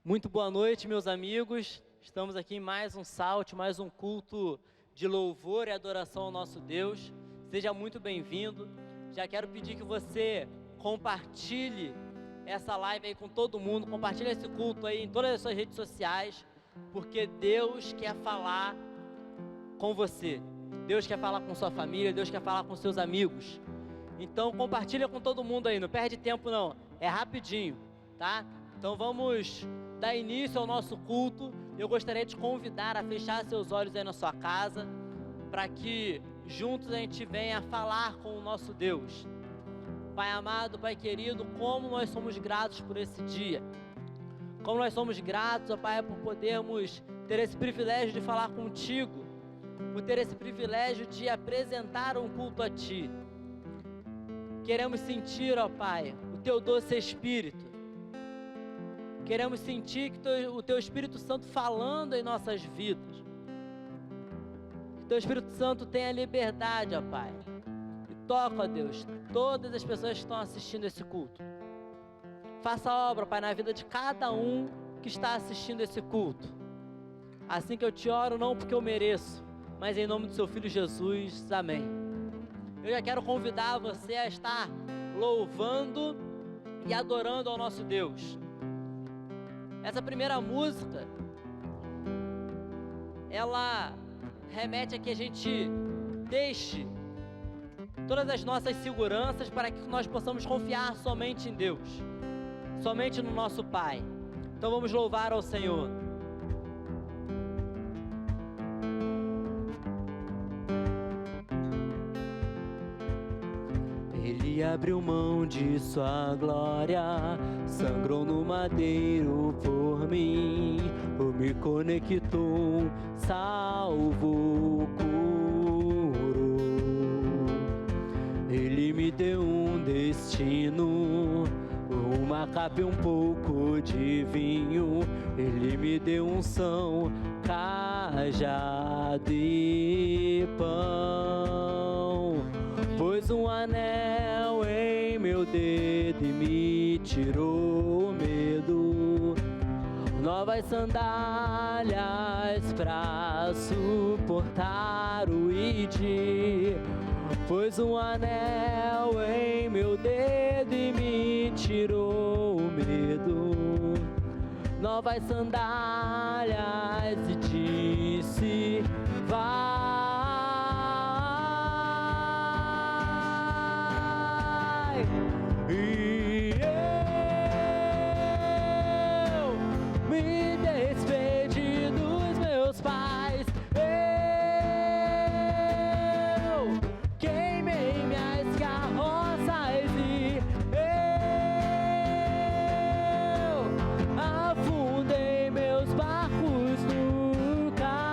Muito boa noite, meus amigos. Estamos aqui em mais um SALT, mais um culto de louvor e adoração ao nosso Deus. Seja muito bem-vindo. Já quero pedir que você compartilhe essa live aí com todo mundo, compartilhe esse culto aí em todas as suas redes sociais, porque Deus quer falar com você. Deus quer falar com sua família, Deus quer falar com seus amigos. Então compartilha com todo mundo aí, não perde tempo não, é rapidinho, tá? Então vamos dar início ao nosso culto. Eu gostaria de te convidar a fechar seus olhos aí na sua casa, para que juntos a gente venha falar com o nosso Deus. Pai amado, Pai querido, como nós somos gratos por esse dia. Como nós somos gratos, ó Pai, por podermos ter esse privilégio de falar contigo, por ter esse privilégio de apresentar um culto a Ti. Queremos sentir, ó Pai, o Teu doce Espírito. Queremos sentir que o Teu Espírito Santo falando em nossas vidas. Que Teu Espírito Santo tenha liberdade, ó Pai. E toca, ó Deus, todas as pessoas que estão assistindo esse culto. Faça obra, Pai, na vida de cada um que está assistindo esse culto. Assim que eu te oro, não porque eu mereço, mas em nome do Seu Filho Jesus. Amém. Eu já quero convidar você a estar louvando e adorando ao nosso Deus. Essa primeira música, ela remete a que a gente deixe todas as nossas seguranças para que nós possamos confiar somente em Deus, somente no nosso Pai. Então vamos louvar ao Senhor. Ele abriu mão de sua glória, sangrou no madeiro por mim, me conectou, salvou, curou. Ele me deu um destino, uma capa e um pouco de vinho. Ele me deu unção, cajado e pão. Pôs um anel em meu dedo e me tirou o medo. Novas sandálias pra suportar o id. Pôs um anel em meu dedo e me tirou o medo. Novas sandálias e disse: vai. E eu me despedi dos meus pais. Eu queimei minhas carroças e eu afundei meus barcos no cais.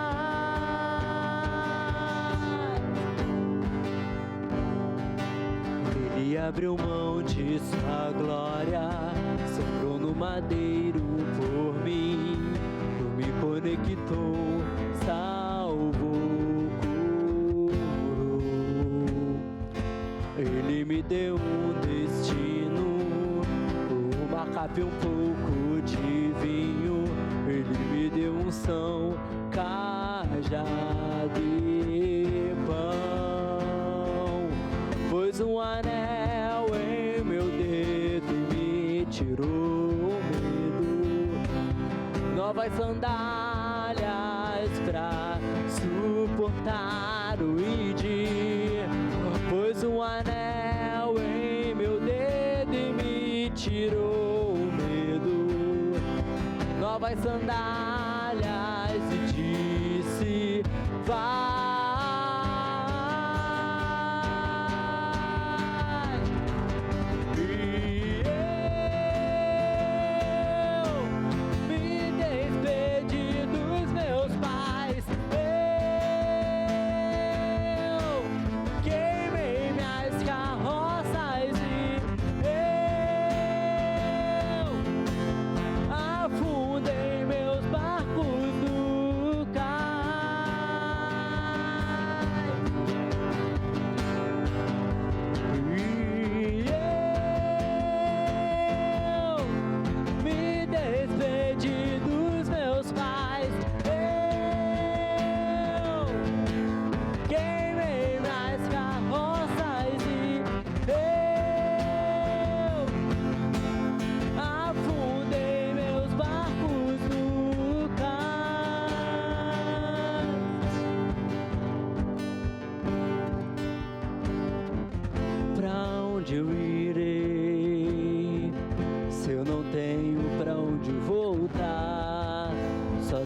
Ele abriu mão de sua glória, sangrou no madeiro por mim, me conectou, salvou, curou. Ele me deu um destino, uma capa e um pouco de vinho. Ele me deu unção, cajado e pão. Pôs um anel em meu dedo e me tirou o medo. Novas sandálias pra suportar o id. Pôs um anel em meu dedo e me tirou o medo. Novas sandálias e disse: vai. Afundei meus barcos no cais.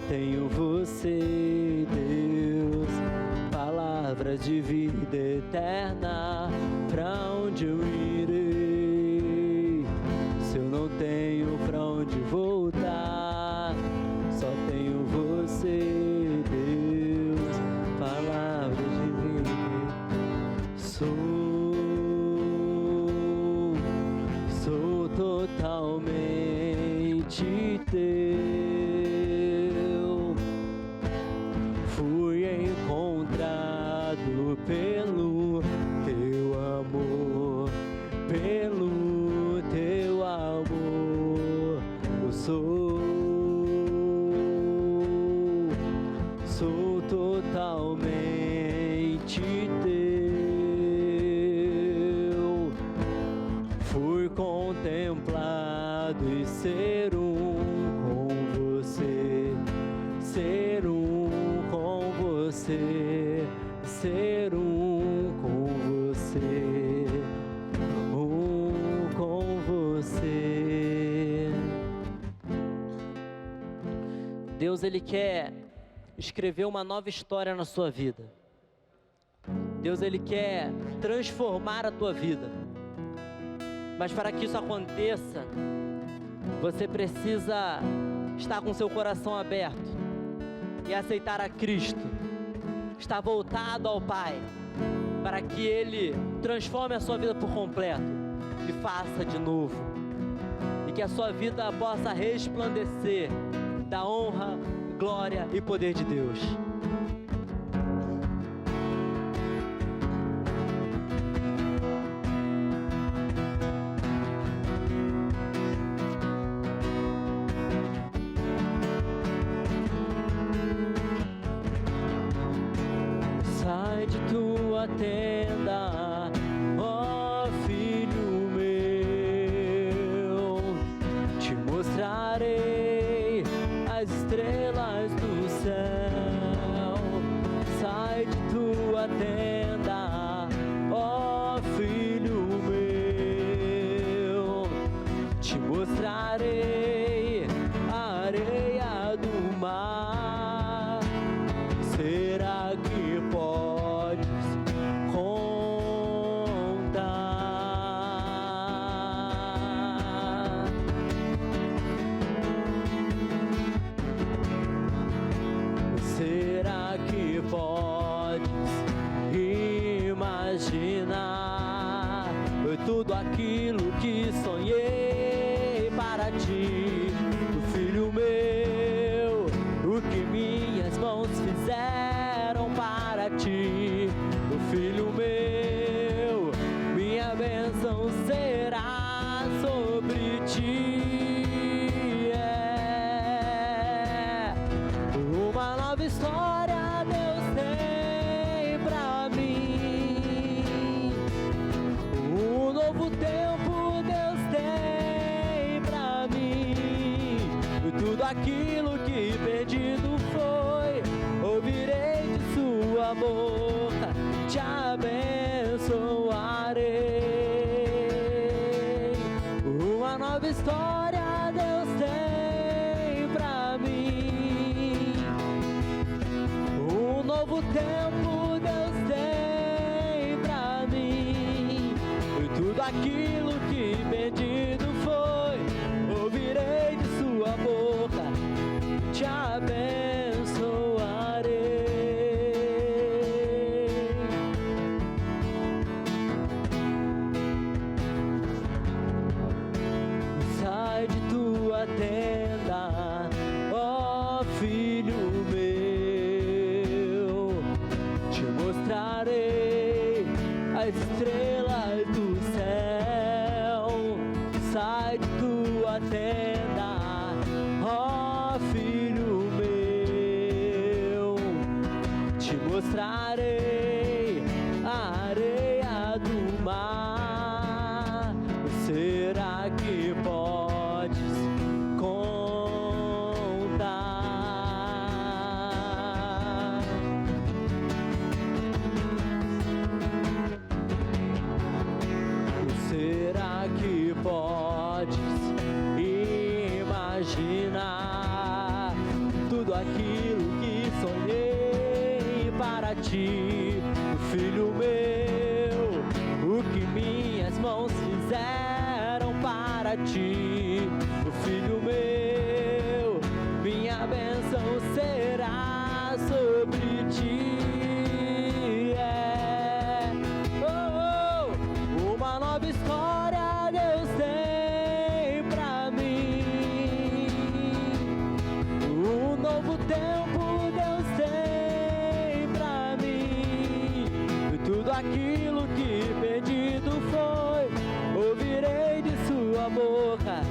tenho você, Deus. Palavras de vida eterna, pra onde eu irei? Se eu não tenho pra onde voltar, só tenho você, Deus. Palavras de vida. Sou totalmente teu. Fui encontrado pelo teu amor, pelo teu amor. Eu sou totalmente teu. Fui contemplado e ser um com você, ser um com você, ser um com você, um com você. Deus, Ele quer escrever uma nova história na sua vida. Deus, Ele quer transformar a tua vida. Mas para que isso aconteça, você precisa estar com seu coração aberto e aceitar a Cristo, estar voltado ao Pai, para que Ele transforme a sua vida por completo e faça de novo, e que a sua vida possa resplandecer da honra, glória e poder de Deus. Sai de tua tenda, ó filho meu, te mostrarei as estrelas do céu. Sai de tua tenda, ó filho meu, te mostrarei a areia do mar. Será que podes contar? Será que podes imaginar tudo aquilo que sonhei para ti, filho meu? O que minhas mãos fizeram para ti, filho meu, minha bênção será sobre ti. É uma nova história Deus tem pra mim, um novo tempo Deus tem pra mim. Tudo aquilo que perdido foi, ouvirei de sua boca, te abençoarei. Uma nova história Deus tem pra mim, um novo tempo Deus tem pra mim. Tudo aquilo que perdido foi, ouvirei de sua boca, te abençoarei. Sai de tua tenda, ó filho meu, te mostrarei as estrelas do céu. Sai de tua tenda, ó filho meu, te mostrarei a areia do mar. Será que podes contar? Será que podes imaginar tudo aquilo que sonhei para ti, filho meu, o que minhas mãos fizeram para ti, filho meu, minha bênção será sobre ti. Uma nova história Deus tem pra mim, um novo tempo Deus tem pra mim, e tudo aquilo que pedido foi, ouvirei de sua boca,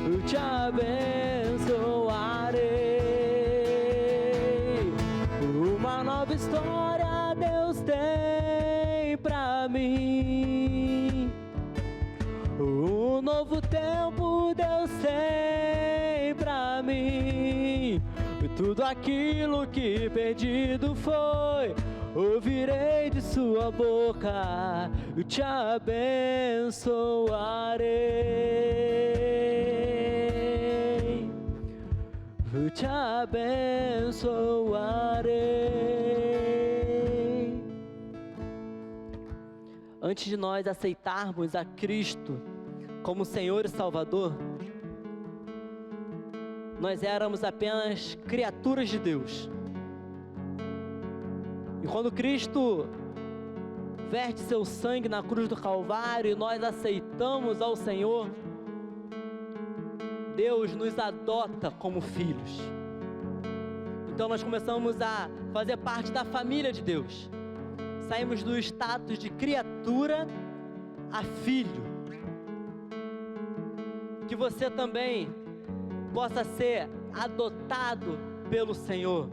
eu te abençoarei. Uma nova história Deus tem pra mim, um novo tempo Deus tem pra mim, e tudo aquilo que perdido foi, ouvirei de sua boca, eu te abençoarei, eu te abençoarei. Antes de nós aceitarmos a Cristo como Senhor e Salvador, nós éramos apenas criaturas de Deus. E quando Cristo verte seu sangue na cruz do Calvário e nós aceitamos ao Senhor, Deus nos adota como filhos. Então nós começamos a fazer parte da família de Deus. Saímos do status de criatura a filho. Que você também possa ser adotado pelo Senhor.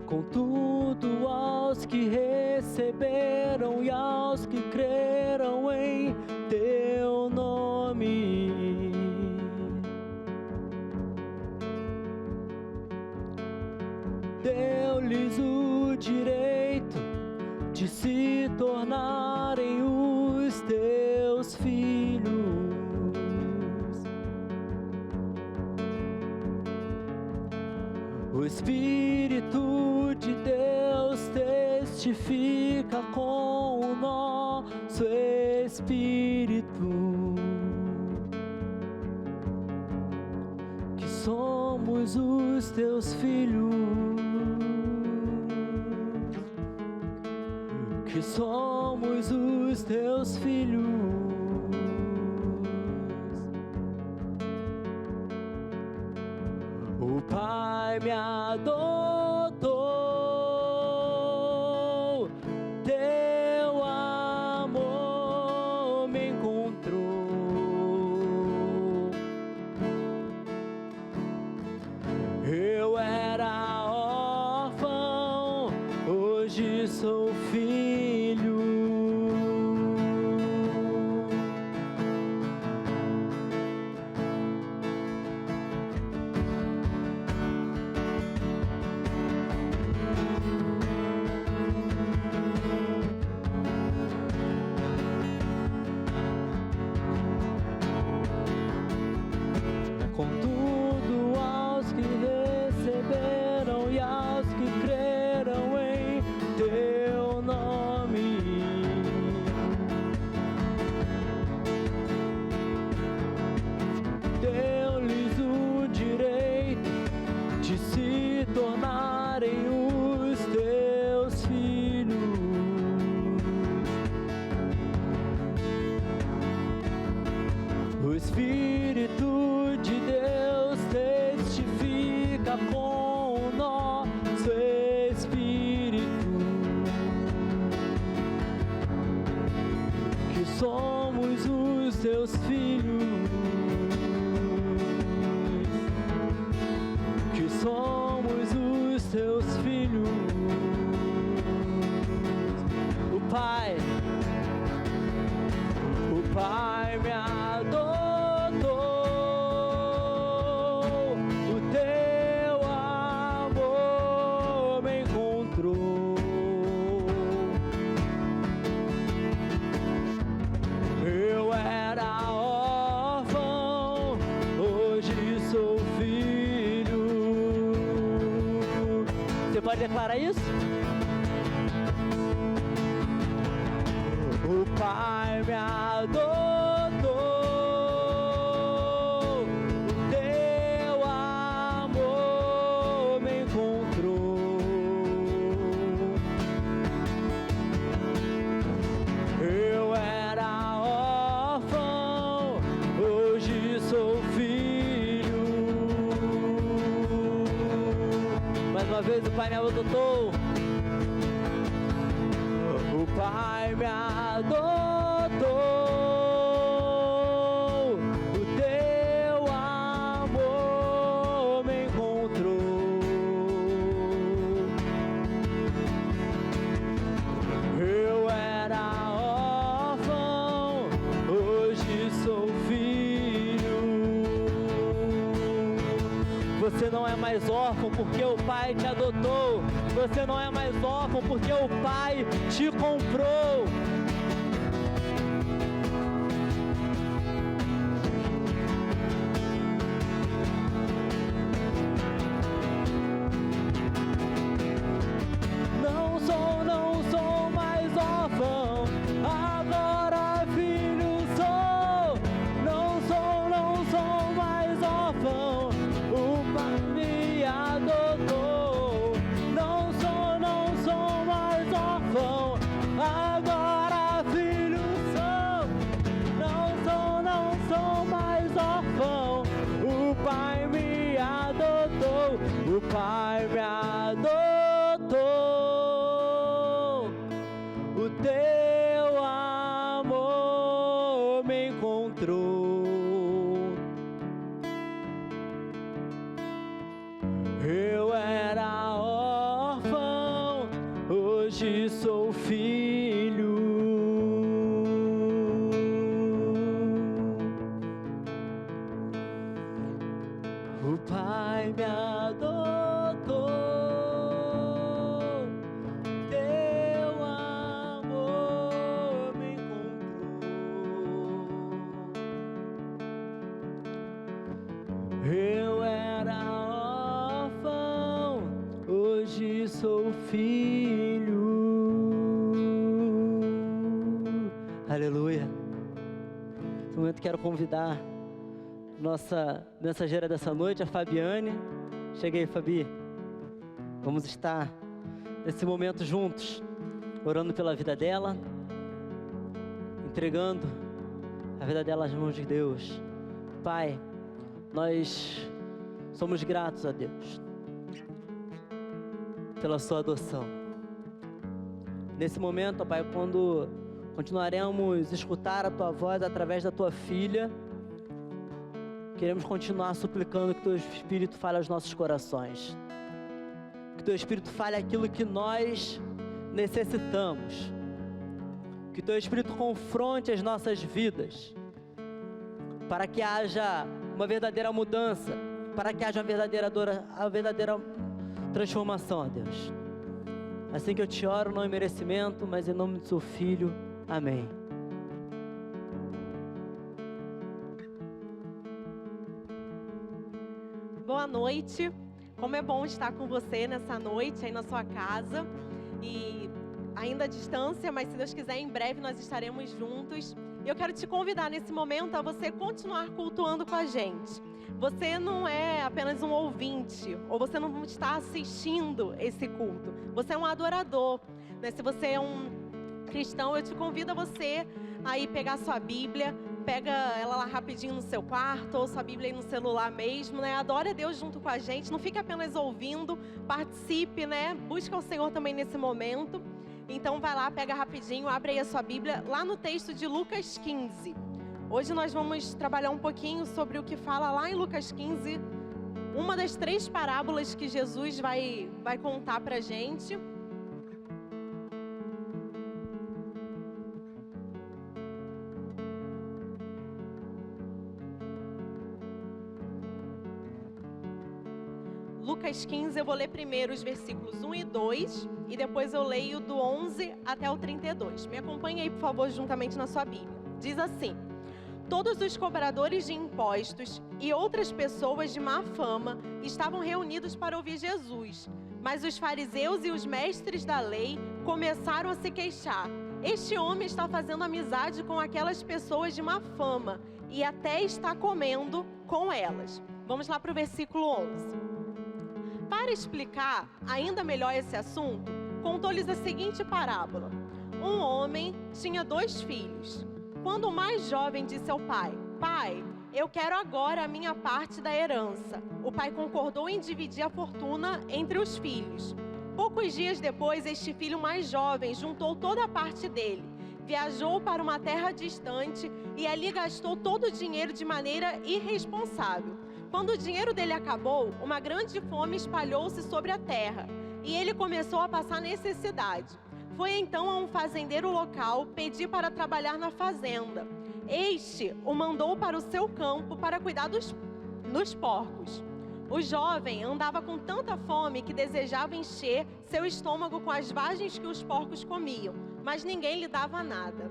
Contudo, aos que receberam e aos que creram em teu nome, deu-lhes o direito de se tornarem os teus filhos. O Espírito de Deus testifica com o nosso espírito que somos os teus filhos, que somos os teus filhos. O Pai me adotou, teu amor me encontrou. Eu era órfão, hoje sou filho. Pode declarar isso? O Pai me adotou, o teu amor me encontrou. Eu era órfão, hoje sou filho. Mais uma vez o Pai me adotou. O Pai me adotou, o teu amor me encontrou. Eu era órfão, hoje sou filho. Você não é mais órfão porque o Pai te adotou. Você não é mais órfão porque o Pai te comprou. Não sou mais órfão, agora filho sou. Não sou mais órfão, o Pai me adotou. Não sou mais órfão, agora filho sou. Não sou mais órfão, o Pai me adotou. O Pai me adotou, o teu amor me encontrou. Eu era órfão, hoje sou filho. O Pai me adotou, teu amor me encontrou. Eu era órfão, hoje sou filho. Aleluia. Nesse momento quero convidar nossa mensageira dessa noite, a Fabiane. Cheguei, Fabi. Vamos estar nesse momento juntos, orando pela vida dela, entregando a vida dela às mãos de Deus. Pai, nós somos gratos a Deus pela sua adoção. Nesse momento, ó Pai, quando continuaremos a escutar a Tua voz através da Tua Filha, queremos continuar suplicando que Teu Espírito fale aos nossos corações. Que Teu Espírito fale aquilo que nós necessitamos. Que Teu Espírito confronte as nossas vidas, para que haja uma verdadeira mudança, para que haja a verdadeira transformação, ó Deus. Assim que eu te oro, não em merecimento, mas em nome do Seu Filho. Amém. Boa noite, como é bom estar com você nessa noite aí na sua casa, e ainda à distância, mas se Deus quiser, em breve nós estaremos juntos. E eu quero te convidar nesse momento a você continuar cultuando com a gente. Você não é apenas um ouvinte, ou você não está assistindo esse culto, você é um adorador, né? Se você é um cristão, eu te convido a você aí pegar sua Bíblia, pega ela lá rapidinho no seu quarto, ou sua Bíblia aí no celular mesmo, né? Adore a Deus junto com a gente, não fique apenas ouvindo, participe, né? Busca o Senhor também nesse momento. Então vai lá, pega rapidinho, abre aí a sua Bíblia, lá no texto de Lucas 15. Hoje nós vamos trabalhar um pouquinho sobre o que fala lá em Lucas 15, uma das 3 parábolas que Jesus vai contar pra gente. Lucas 15, eu vou ler primeiro os versículos 1 e 2, e depois eu leio do 11 até o 32. Me acompanhe aí, por favor, juntamente na sua Bíblia. Diz assim: todos os cobradores de impostos e outras pessoas de má fama estavam reunidos para ouvir Jesus. Mas os fariseus e os mestres da lei começaram a se queixar. Este homem está fazendo amizade com aquelas pessoas de má fama e até está comendo com elas. Vamos lá para o versículo 11. Para explicar ainda melhor esse assunto, contou-lhes a seguinte parábola. Um homem tinha 2 filhos. Quando o mais jovem disse ao pai: Pai, eu quero agora a minha parte da herança. O pai concordou em dividir a fortuna entre os filhos. Poucos dias depois, este filho mais jovem juntou toda a parte dele, viajou para uma terra distante e ali gastou todo o dinheiro de maneira irresponsável. Quando o dinheiro dele acabou, uma grande fome espalhou-se sobre a terra e ele começou a passar necessidade. Foi então a um fazendeiro local pedir para trabalhar na fazenda. Este o mandou para o seu campo para cuidar dos porcos. O jovem andava com tanta fome que desejava encher seu estômago com as vagens que os porcos comiam, mas ninguém lhe dava nada.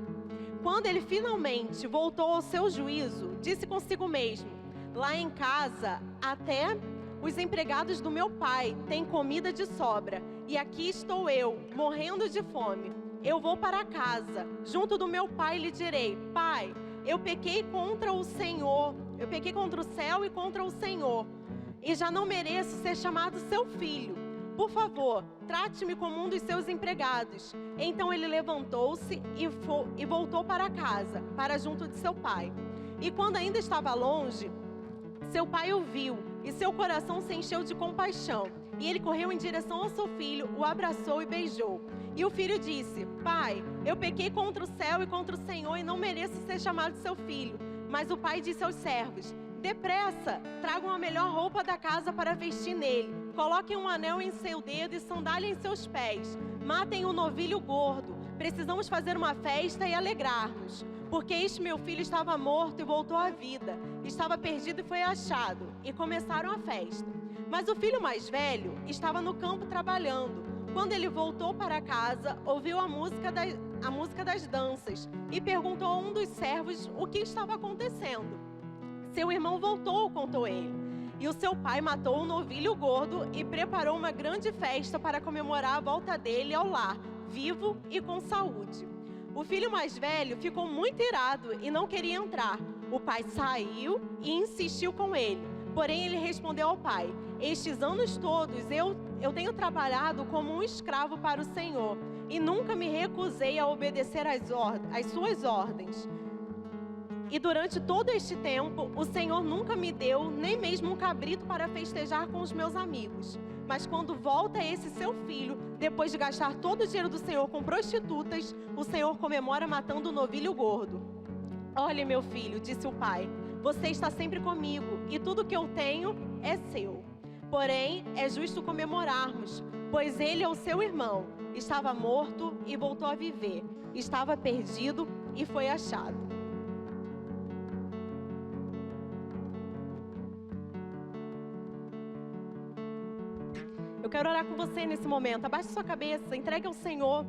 Quando ele finalmente voltou ao seu juízo, disse consigo mesmo: Lá em casa, até os empregados do meu pai têm comida de sobra, e aqui estou eu, morrendo de fome. Eu vou para casa, junto do meu pai, e lhe direi: Pai, eu pequei contra o Senhor, eu pequei contra o céu e contra o Senhor, e já não mereço ser chamado seu filho. Por favor, trate-me como um dos seus empregados. Então ele levantou-se e voltou para casa, para junto de seu pai. E quando ainda estava longe, seu pai o viu, e seu coração se encheu de compaixão. E ele correu em direção ao seu filho, o abraçou e beijou. E o filho disse: Pai, eu pequei contra o céu e contra o Senhor e não mereço ser chamado seu filho. Mas o pai disse aos servos: Depressa, tragam a melhor roupa da casa para vestir nele. Coloquem um anel em seu dedo e sandália em seus pés. Matem um novilho gordo. Precisamos fazer uma festa e alegrar-nos. Porque este meu filho estava morto e voltou à vida. Estava perdido e foi achado. E começaram a festa. Mas o filho mais velho estava no campo trabalhando. Quando ele voltou para casa, ouviu a música das danças e perguntou a um dos servos o que estava acontecendo. Seu irmão voltou, contou ele. E o seu pai matou um novilho gordo e preparou uma grande festa para comemorar a volta dele ao lar, vivo e com saúde. O filho mais velho ficou muito irado e não queria entrar. O pai saiu e insistiu com ele. Porém, ele respondeu ao pai: Estes anos todos eu tenho trabalhado como um escravo para o Senhor e nunca me recusei a obedecer às suas ordens. E durante todo este tempo, o Senhor nunca me deu nem mesmo um cabrito para festejar com os meus amigos. Mas quando volta esse seu filho, depois de gastar todo o dinheiro do Senhor com prostitutas, o Senhor comemora matando o novilho gordo. Olhe, meu filho, disse o pai, você está sempre comigo e tudo que eu tenho é seu. Porém, é justo comemorarmos, pois ele é o seu irmão. Estava morto e voltou a viver. Estava perdido e foi achado. Eu quero orar com você nesse momento. Abaixe sua cabeça, entregue ao Senhor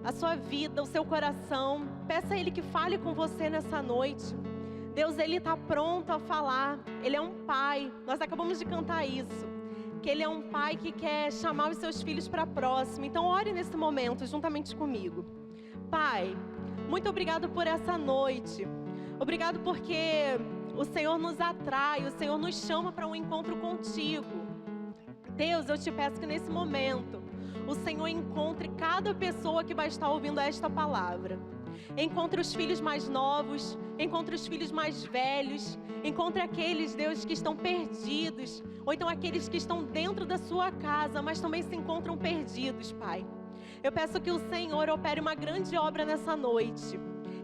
a sua vida, o seu coração. Peça a Ele que fale com você nessa noite. Deus, Ele está pronto a falar. Ele é um pai. Nós acabamos de cantar isso. Que Ele é um pai que quer chamar os seus filhos para próximo. Então ore nesse momento juntamente comigo. Pai, muito obrigado por essa noite. Obrigado porque o Senhor nos atrai, o Senhor nos chama para um encontro contigo. Deus, eu te peço que nesse momento o Senhor encontre cada pessoa que vai estar ouvindo esta palavra. Encontre os filhos mais novos, encontre os filhos mais velhos, encontre aqueles, Deus, que estão perdidos, ou então aqueles que estão dentro da sua casa, mas também se encontram perdidos, Pai. Eu peço que o Senhor opere uma grande obra nessa noite,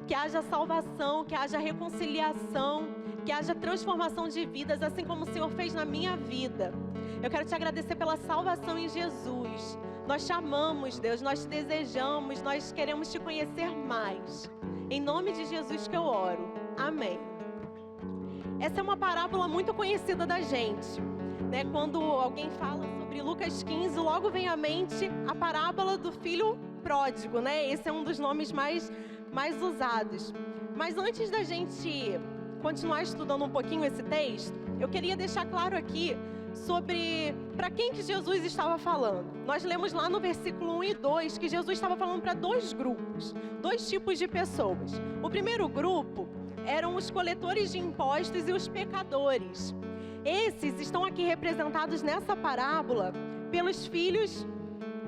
que haja salvação, que haja reconciliação, que haja transformação de vidas, assim como o Senhor fez na minha vida. Eu quero te agradecer pela salvação em Jesus. Nós te amamos, Deus, nós te desejamos, nós queremos te conhecer mais. Em nome de Jesus que eu oro. Amém. Essa é uma parábola muito conhecida da gente, né? Quando alguém fala sobre Lucas 15, logo vem à mente a parábola do filho pródigo, né? Esse é um dos nomes mais usados. Mas antes da gente continuar estudando um pouquinho esse texto, eu queria deixar claro aqui sobre para quem que Jesus estava falando. Nós lemos lá no versículo 1 e 2 que Jesus estava falando para dois grupos, dois tipos de pessoas. O primeiro grupo eram os coletores de impostos e os pecadores. Esses estão aqui representados nessa parábola pelos filhos,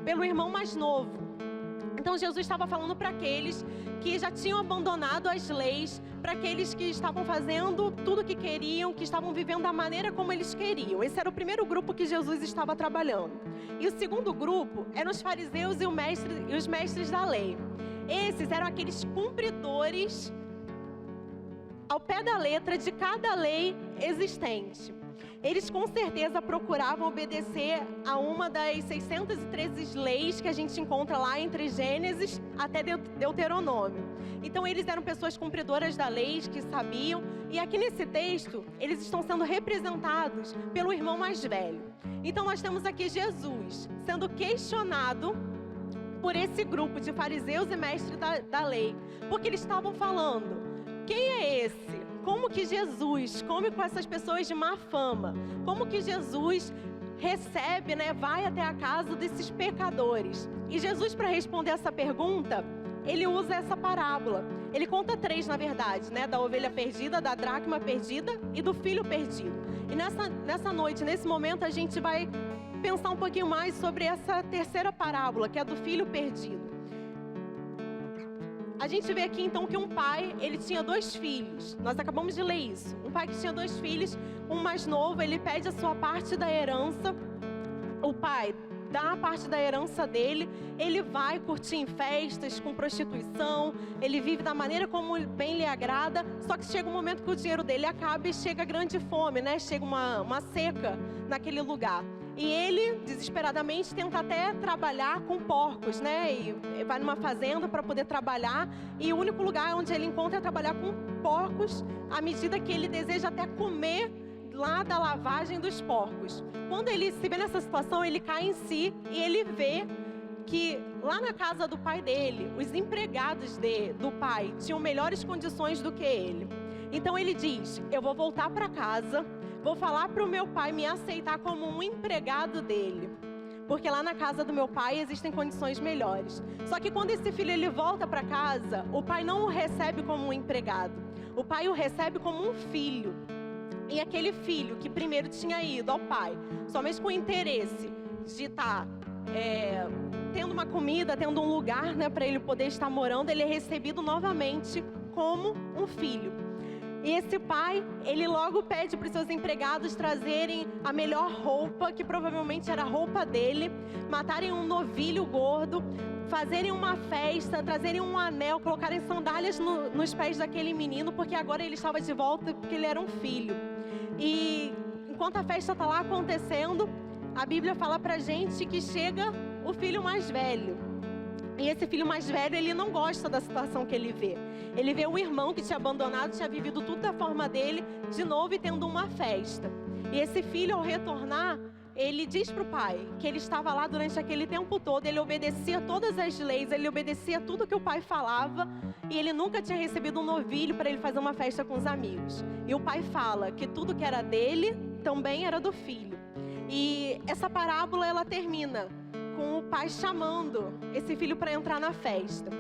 pelo irmão mais novo. Então Jesus estava falando para aqueles que já tinham abandonado as leis, para aqueles que estavam fazendo tudo o que queriam, que estavam vivendo da maneira como eles queriam. Esse era o primeiro grupo que Jesus estava trabalhando. E o segundo grupo eram os fariseus e os mestres da lei. Esses eram aqueles cumpridores ao pé da letra de cada lei existente. Eles com certeza procuravam obedecer a uma das 613 leis que a gente encontra lá entre Gênesis até Deuteronômio. Então eles eram pessoas cumpridoras da lei, que sabiam. E aqui nesse texto, eles estão sendo representados pelo irmão mais velho. Então nós temos aqui Jesus sendo questionado por esse grupo de fariseus e mestres da lei. Porque eles estavam falando, quem é esse? Como que Jesus come com essas pessoas de má fama? Como que Jesus recebe, vai até a casa desses pecadores? E Jesus, para responder essa pergunta, ele usa essa parábola. Ele conta 3, na verdade, da ovelha perdida, da dracma perdida e do filho perdido. E nessa noite, nesse momento, a gente vai pensar um pouquinho mais sobre essa terceira parábola, que é do filho perdido. A gente vê aqui então que um pai, ele tinha 2 filhos. Nós acabamos de ler isso. Um pai que tinha 2 filhos, um mais novo, ele pede a sua parte da herança. O pai dá a parte da herança dele, ele vai curtir em festas, com prostituição, ele vive da maneira como bem lhe agrada, só que chega um momento que o dinheiro dele acaba e chega grande fome, chega uma seca naquele lugar. E ele, desesperadamente, tenta até trabalhar com porcos, E vai numa fazenda para poder trabalhar. E o único lugar onde ele encontra é trabalhar com porcos, à medida que ele deseja até comer lá da lavagem dos porcos. Quando ele se vê nessa situação, ele cai em si e ele vê que lá na casa do pai dele, os empregados do pai tinham melhores condições do que ele. Então ele diz, eu vou voltar para casa, vou falar para o meu pai me aceitar como um empregado dele. Porque lá na casa do meu pai existem condições melhores. Só que quando esse filho ele volta para casa, o pai não o recebe como um empregado. O pai o recebe como um filho. E aquele filho que primeiro tinha ido ao pai, somente com o interesse de estar tendo uma comida, tendo um lugar para ele poder estar morando, ele é recebido novamente como um filho. E esse pai, ele logo pede para os seus empregados trazerem a melhor roupa, que provavelmente era a roupa dele, matarem um novilho gordo, fazerem uma festa, trazerem um anel, colocarem sandálias nos pés daquele menino, porque agora ele estava de volta, porque ele era um filho. E enquanto a festa está lá acontecendo, a Bíblia fala pra gente que chega o filho mais velho. E esse filho mais velho, ele não gosta da situação que ele vê. Ele vê o irmão que tinha abandonado, tinha vivido tudo da forma dele, de novo e tendo uma festa. E esse filho, ao retornar, ele diz para o pai que ele estava lá durante aquele tempo todo, ele obedecia todas as leis, ele obedecia tudo que o pai falava, e ele nunca tinha recebido um novilho para ele fazer uma festa com os amigos. E o pai fala que tudo que era dele, também era do filho. E essa parábola, ela termina com o pai chamando esse filho para entrar na festa.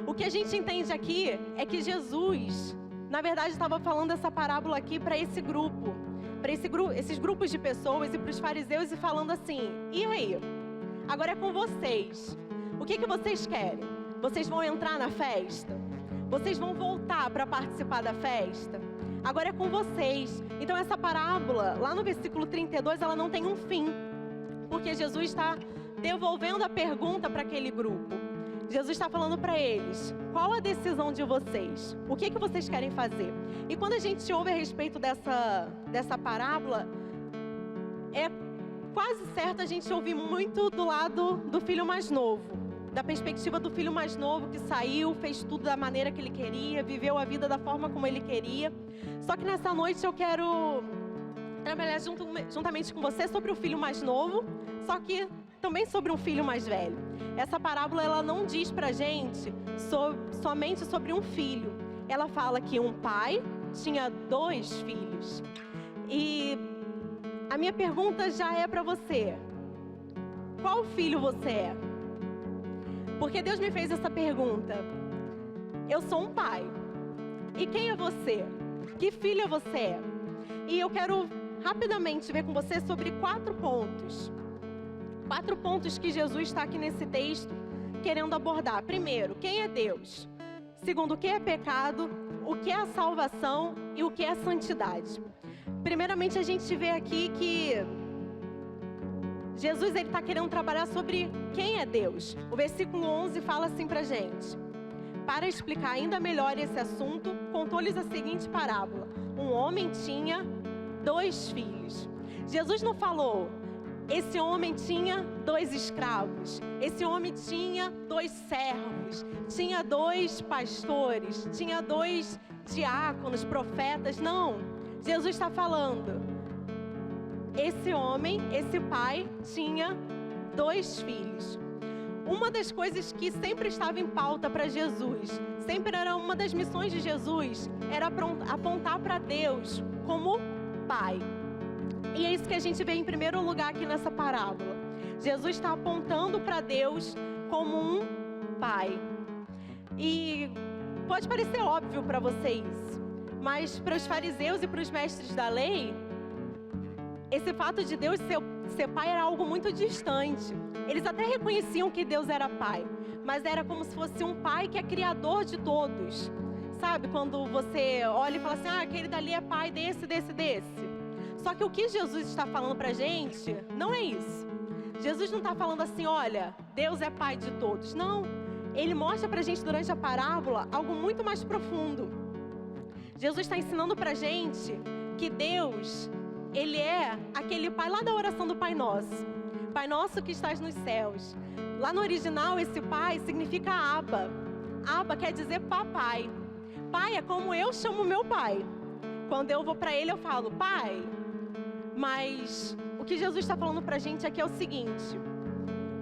O que a gente entende aqui é que Jesus, na verdade, estava falando essa parábola aqui para esse grupo, esses grupos de pessoas e para os fariseus, e falando assim, e aí? Agora é com vocês. O que vocês querem? Vocês vão entrar na festa? Vocês vão voltar para participar da festa? Agora é com vocês. Então essa parábola, lá no versículo 32, ela não tem um fim, porque Jesus está devolvendo a pergunta para aquele grupo. Jesus está falando para eles, qual a decisão de vocês? O que vocês querem fazer? E quando a gente ouve a respeito dessa parábola, é quase certo a gente ouvir muito do lado do filho mais novo, da perspectiva do filho mais novo que saiu, fez tudo da maneira que ele queria, viveu a vida da forma como ele queria. Só que nessa noite eu quero trabalhar juntamente com você sobre o filho mais novo, só que também sobre um filho mais velho. Essa parábola, ela não diz pra gente somente sobre um filho. Ela fala que um pai tinha 2 filhos. E a minha pergunta já é para você: qual filho você é? Porque Deus me fez essa pergunta. Eu sou um pai. E quem é você? Que filho você é? E eu quero rapidamente ver com você sobre 4 pontos. 4 pontos que Jesus está aqui nesse texto querendo abordar. Primeiro, quem é Deus? Segundo, o que é pecado? O que é a salvação? E o que é a santidade? Primeiramente, a gente vê aqui que Jesus está querendo trabalhar sobre quem é Deus. O versículo 11 fala assim pra gente: para explicar ainda melhor esse assunto, contou-lhes a seguinte parábola. Um homem tinha 2 filhos. Jesus não falou: esse homem tinha 2 escravos, esse homem tinha 2 servos, tinha 2 pastores, tinha 2 diáconos, profetas. Não, Jesus está falando: esse homem, esse pai, tinha 2 filhos. Uma das coisas que sempre estava em pauta para Jesus, sempre era uma das missões de Jesus, era apontar para Deus como Pai. E é isso que a gente vê em primeiro lugar aqui nessa parábola. Jesus está apontando para Deus como um Pai. E pode parecer óbvio para vocês, mas para os fariseus e para os mestres da lei, esse fato de Deus ser pai era algo muito distante. Eles até reconheciam que Deus era pai, mas era como se fosse um pai que é criador de todos. Sabe, quando você olha e fala assim: aquele dali é pai desse. Só que o que Jesus está falando pra gente não é isso. Jesus não está falando assim: olha, Deus é pai de todos. Não, ele mostra pra gente durante a parábola algo muito mais profundo. Jesus está ensinando pra gente que Deus, ele é aquele pai lá da oração do Pai Nosso. Pai nosso que estás nos céus. Lá no original, esse pai significa Abba. Abba quer dizer papai. Pai é como eu chamo meu pai. Quando eu vou para ele, eu falo: pai. Mas o que Jesus está falando para a gente aqui é o seguinte: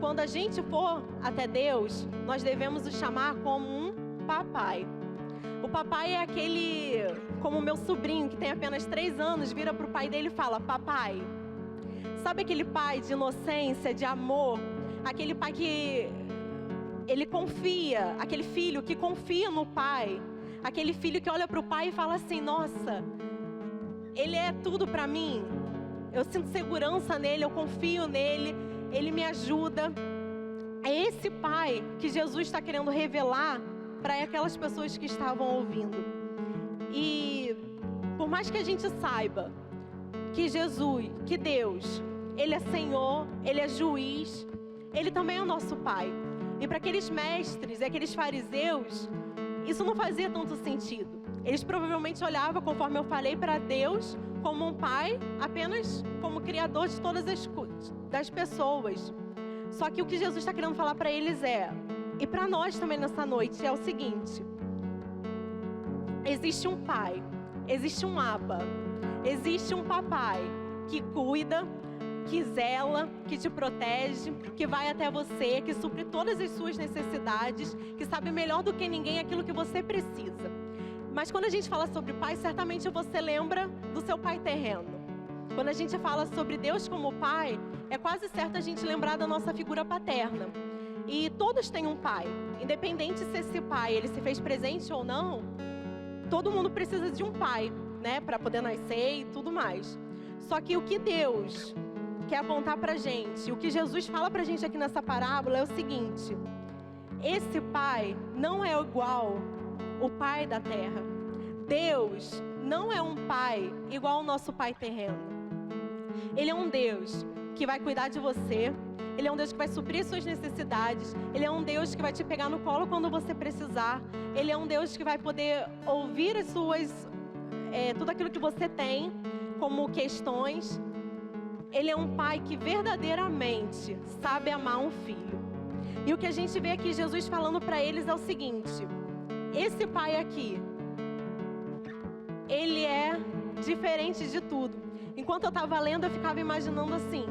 quando a gente for até Deus, nós devemos o chamar como um papai. O papai é aquele, como o meu sobrinho, que tem apenas 3 anos, vira para o pai dele e fala: papai. Sabe aquele pai de inocência, de amor? Aquele pai que ele confia, aquele filho que confia no pai. Aquele filho que olha para o pai e fala assim: nossa, ele é tudo para mim. Eu sinto segurança nele, eu confio nele, ele me ajuda. É esse pai que Jesus está querendo revelar para aquelas pessoas que estavam ouvindo. E por mais que a gente saiba que Jesus, que Deus, ele é Senhor, ele é juiz, ele também é o nosso pai. E para aqueles mestres e aqueles fariseus, isso não fazia tanto sentido. Eles provavelmente olhavam, conforme eu falei, para Deus como um pai, apenas como criador de todas das pessoas. Só que o que Jesus está querendo falar para eles e para nós também nessa noite, é o seguinte: existe um pai, existe um Abba, existe um papai que cuida, que zela, que te protege, que vai até você, que supre todas as suas necessidades, que sabe melhor do que ninguém aquilo que você precisa. Mas quando a gente fala sobre pai, certamente você lembra do seu pai terreno. Quando a gente fala sobre Deus como pai, é quase certo a gente lembrar da nossa figura paterna. E todos têm um pai, independente se esse pai ele se fez presente ou não, todo mundo precisa de um pai, né, para poder nascer e tudo mais. Só que o que Deus quer apontar pra gente, o que Jesus fala pra gente aqui nessa parábola é o seguinte: esse pai não é igual o pai da terra. Deus não é um pai igual ao nosso pai terreno. Ele é um Deus que vai cuidar de você. Ele é um Deus que vai suprir suas necessidades. Ele é um Deus que vai te pegar no colo quando você precisar. Ele é um Deus que vai poder ouvir as suas, tudo aquilo que você tem como questões. Ele é um pai que verdadeiramente sabe amar um filho. E o que a gente vê aqui Jesus falando para eles é o seguinte: esse pai aqui, ele é diferente de tudo. Enquanto eu estava lendo, eu ficava imaginando assim: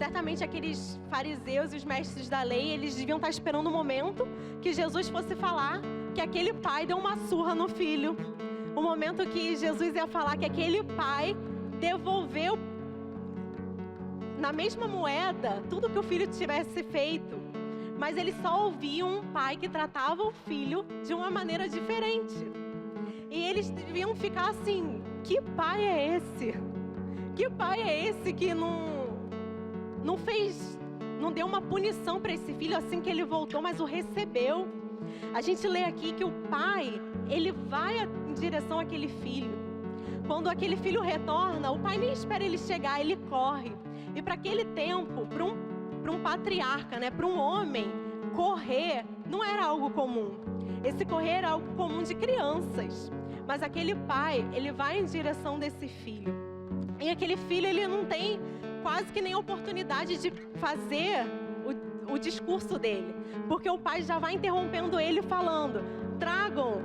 certamente aqueles fariseus e os mestres da lei, eles deviam estar esperando o momento que Jesus fosse falar que aquele pai deu uma surra no filho. O momento que Jesus ia falar que aquele pai devolveu na mesma moeda tudo que o filho tivesse feito, mas eles só ouviam um pai que tratava o filho de uma maneira diferente. E eles deviam ficar assim: que pai é esse? Que pai é esse que não deu uma punição para esse filho assim que ele voltou, mas o recebeu? A gente lê aqui que o pai, ele vai em direção àquele filho. Quando aquele filho retorna, o pai nem espera ele chegar, ele corre. E para aquele tempo, para um patriarca, né, para um homem, correr não era algo comum. Esse correr era algo comum de crianças. Mas aquele pai, ele vai em direção desse filho. E aquele filho, ele não tem quase que nem oportunidade de fazer o discurso dele. Porque o pai já vai interrompendo ele falando: tragam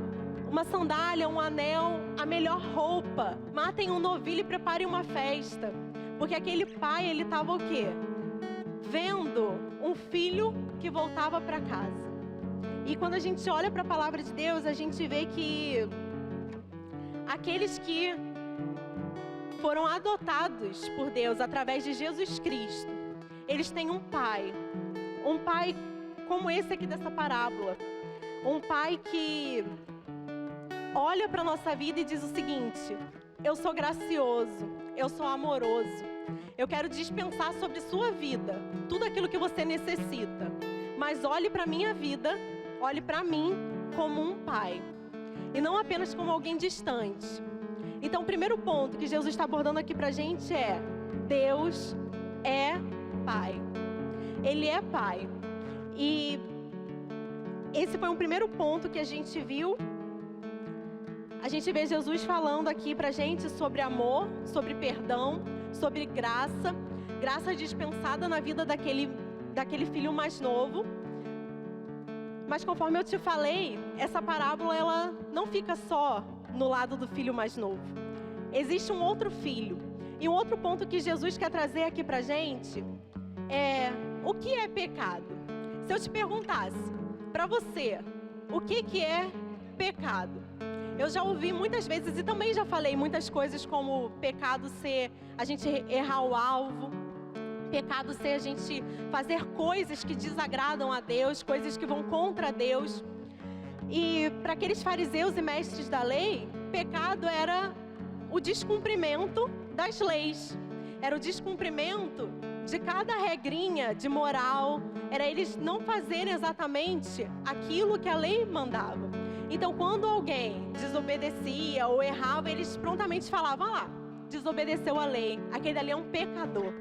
uma sandália, um anel, a melhor roupa. Matem um novilho e preparem uma festa. Porque aquele pai, ele estava o quê? Vendo um filho que voltava para casa. E quando a gente olha para a palavra de Deus, a gente vê que aqueles que foram adotados por Deus através de Jesus Cristo, eles têm um pai como esse aqui dessa parábola. Um pai que olha para a nossa vida e diz o seguinte: eu sou gracioso, eu sou amoroso, eu quero dispensar sobre sua vida tudo aquilo que você necessita, mas olhe para a minha vida, olhe para mim como um pai, e não apenas como alguém distante. Então, o primeiro ponto que Jesus está abordando aqui para a gente é: Deus é pai. Ele é pai. E esse foi um primeiro ponto que a gente viu. A gente vê Jesus falando aqui pra gente sobre amor, sobre perdão, sobre graça. Graça dispensada na vida daquele filho mais novo. Mas conforme eu te falei, essa parábola ela não fica só no lado do filho mais novo. Existe um outro filho. E um outro ponto que Jesus quer trazer aqui pra gente é: o que é pecado? Se eu te perguntasse pra você, o que é pecado? Eu já ouvi muitas vezes e também já falei muitas coisas como pecado ser a gente errar o alvo, pecado ser a gente fazer coisas que desagradam a Deus, coisas que vão contra Deus. E para aqueles fariseus e mestres da lei, pecado era o descumprimento das leis, era o descumprimento de cada regrinha de moral, era eles não fazerem exatamente aquilo que a lei mandava. Então, quando alguém desobedecia ou errava, eles prontamente falavam: lá, desobedeceu a lei, aquele ali é um pecador.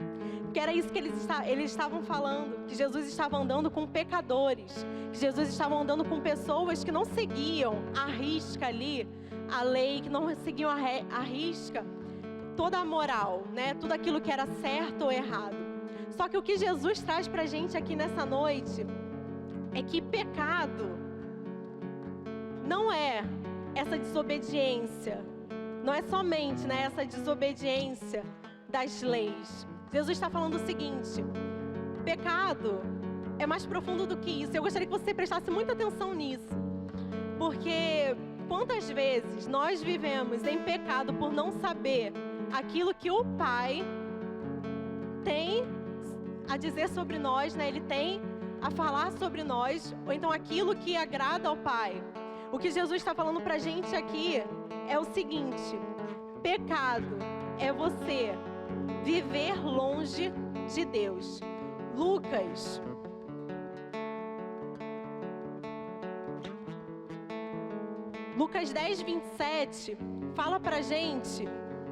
Porque era isso que eles estavam falando, que Jesus estava andando com pecadores, que Jesus estava andando com pessoas que não seguiam à risca ali a lei, que não seguiam à risca toda a moral, né? Tudo aquilo que era certo ou errado. Só que o que Jesus traz pra gente aqui nessa noite é que pecado não é essa desobediência, não é somente, né, essa desobediência das leis. Jesus está falando o seguinte: pecado é mais profundo do que isso. Eu gostaria que você prestasse muita atenção nisso, porque quantas vezes nós vivemos em pecado por não saber aquilo que o Pai tem a dizer sobre nós, né? Ele tem a falar sobre nós, ou então aquilo que agrada ao Pai. O que Jesus está falando pra gente aqui é o seguinte: pecado é você viver longe de Deus. Lucas 10:27 fala pra gente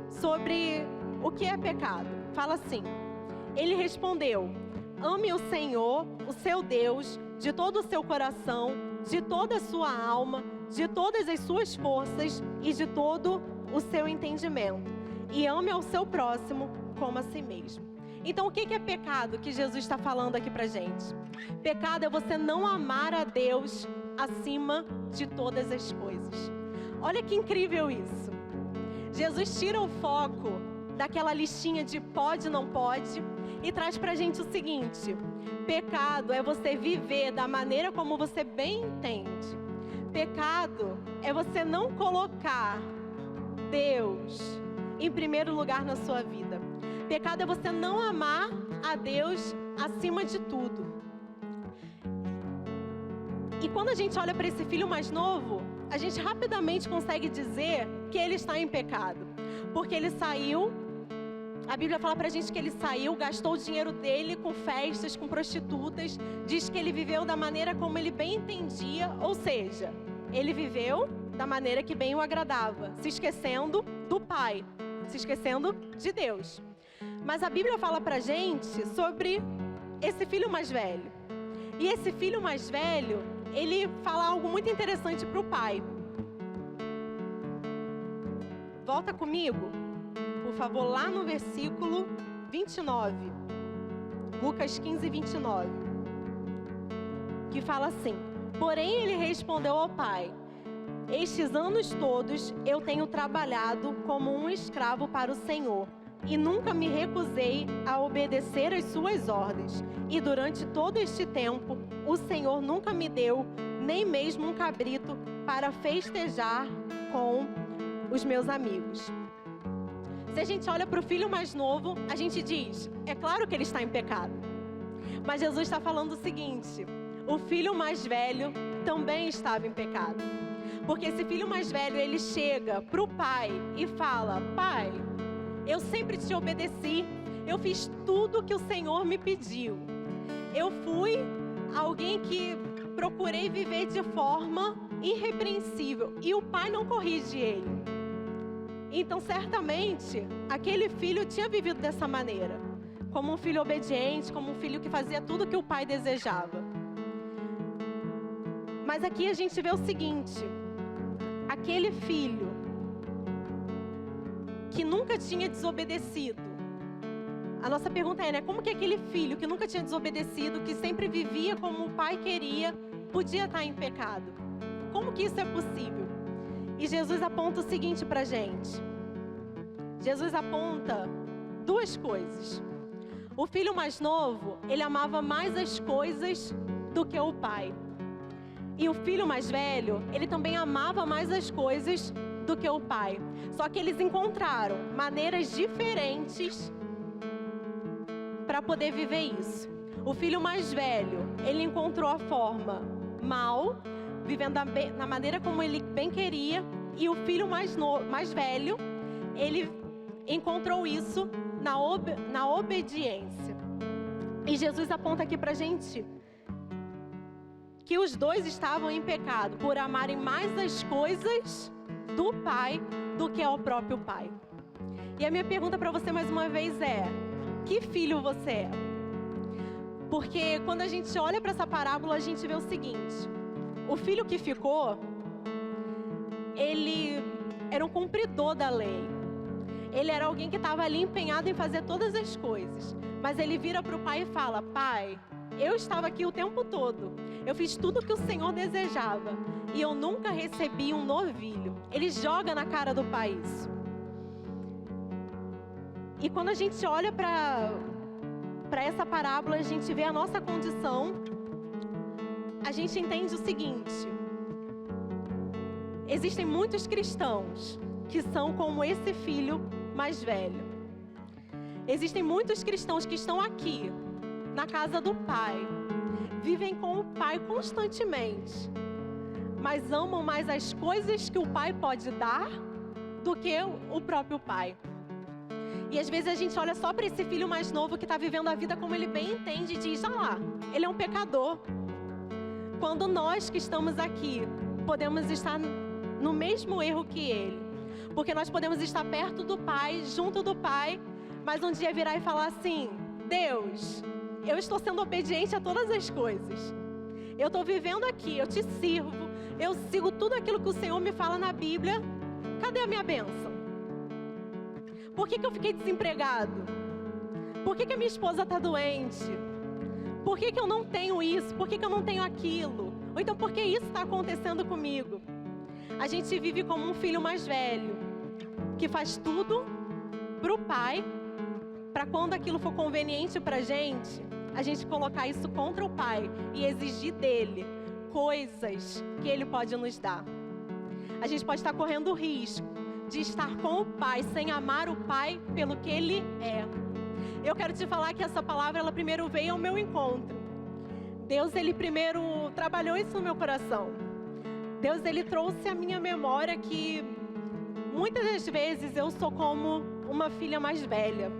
sobre o que é pecado. Fala assim: ele respondeu: ame o Senhor, o seu Deus, de todo o seu coração, de toda a sua alma, de todas as suas forças e de todo o seu entendimento. E ame ao seu próximo como a si mesmo. Então, o que é pecado que Jesus está falando aqui pra gente? Pecado é você não amar a Deus acima de todas as coisas. Olha que incrível isso. Jesus tira o foco daquela listinha de pode, não pode e traz pra gente o seguinte: pecado é você viver da maneira como você bem entende. Pecado é você não colocar Deus em primeiro lugar na sua vida. Pecado é você não amar a Deus acima de tudo. E quando a gente olha para esse filho mais novo, a gente rapidamente consegue dizer que ele está em pecado. Porque ele saiu, a Bíblia fala pra gente que ele saiu, gastou o dinheiro dele com festas, com prostitutas, diz que ele viveu da maneira como ele bem entendia, ou seja, ele viveu da maneira que bem o agradava, se esquecendo do Pai, se esquecendo de Deus. Mas a Bíblia fala pra gente sobre esse filho mais velho. E esse filho mais velho, ele fala algo muito interessante pro pai. Volta comigo, por favor, lá no versículo 29. Lucas 15, 29. Que fala assim: porém ele respondeu ao pai: estes anos todos eu tenho trabalhado como um escravo para o Senhor e nunca me recusei a obedecer às suas ordens. E durante todo este tempo, o Senhor nunca me deu nem mesmo um cabrito para festejar com os meus amigos. Se a gente olha para o filho mais novo, a gente diz, é claro que ele está em pecado. Mas Jesus está falando o seguinte: o filho mais velho também estava em pecado. Porque esse filho mais velho, ele chega para o pai e fala: pai, eu sempre te obedeci, eu fiz tudo que o Senhor me pediu. Eu fui alguém que procurei viver de forma irrepreensível e o pai não corrige ele. Então, certamente, aquele filho tinha vivido dessa maneira, como um filho obediente, como um filho que fazia tudo que o pai desejava. Mas aqui a gente vê o seguinte: aquele filho que nunca tinha desobedecido. A nossa pergunta é, como que aquele filho que nunca tinha desobedecido, que sempre vivia como o pai queria, podia estar em pecado? Como que isso é possível? E Jesus aponta o seguinte pra gente. Jesus aponta duas coisas. O filho mais novo, ele amava mais as coisas do que o pai. E o filho mais velho, ele também amava mais as coisas do que o pai. Só que eles encontraram maneiras diferentes para poder viver isso. O filho mais velho, ele encontrou a forma mal, vivendo da maneira como ele bem queria. E o filho mais velho, ele encontrou isso na obediência. E Jesus aponta aqui pra gente que os dois estavam em pecado por amarem mais as coisas do pai do que ao próprio pai. E a minha pergunta para você mais uma vez é: que filho você é? Porque quando a gente olha para essa parábola, a gente vê o seguinte: o filho que ficou, ele era um cumpridor da lei. Ele era alguém que estava ali empenhado em fazer todas as coisas. Mas ele vira para o pai e fala: pai, eu estava aqui o tempo todo. Eu fiz tudo o que o Senhor desejava. E eu nunca recebi um novilho. Ele joga na cara do pai isso. E quando a gente olha para essa parábola, a gente vê a nossa condição. A gente entende o seguinte: existem muitos cristãos que são como esse filho mais velho. Existem muitos cristãos que estão aqui, na casa do Pai, vivem com o Pai constantemente, mas amam mais as coisas que o Pai pode dar do que o próprio Pai. E às vezes a gente olha só para esse filho mais novo que está vivendo a vida como ele bem entende e diz: ah lá, ele é um pecador. Quando nós que estamos aqui podemos estar no mesmo erro que ele. Porque nós podemos estar perto do Pai, junto do Pai, mas um dia virar e falar assim: Deus, eu estou sendo obediente a todas as coisas. Eu estou vivendo aqui, eu te sirvo, eu sigo tudo aquilo que o Senhor me fala na Bíblia. Cadê a minha bênção? Por que eu fiquei desempregado? Por que a minha esposa está doente? Por que eu não tenho isso? Por que eu não tenho aquilo? Ou então, por que isso está acontecendo comigo? A gente vive como um filho mais velho, que faz tudo para o Pai, para quando aquilo for conveniente para a gente colocar isso contra o Pai e exigir dele coisas que ele pode nos dar. A gente pode estar correndo o risco de estar com o Pai sem amar o Pai pelo que ele é. Eu quero te falar que essa palavra, ela primeiro veio ao meu encontro. Deus, ele primeiro trabalhou isso no meu coração. Deus, ele trouxe à minha memória que muitas das vezes eu sou como uma filha mais velha.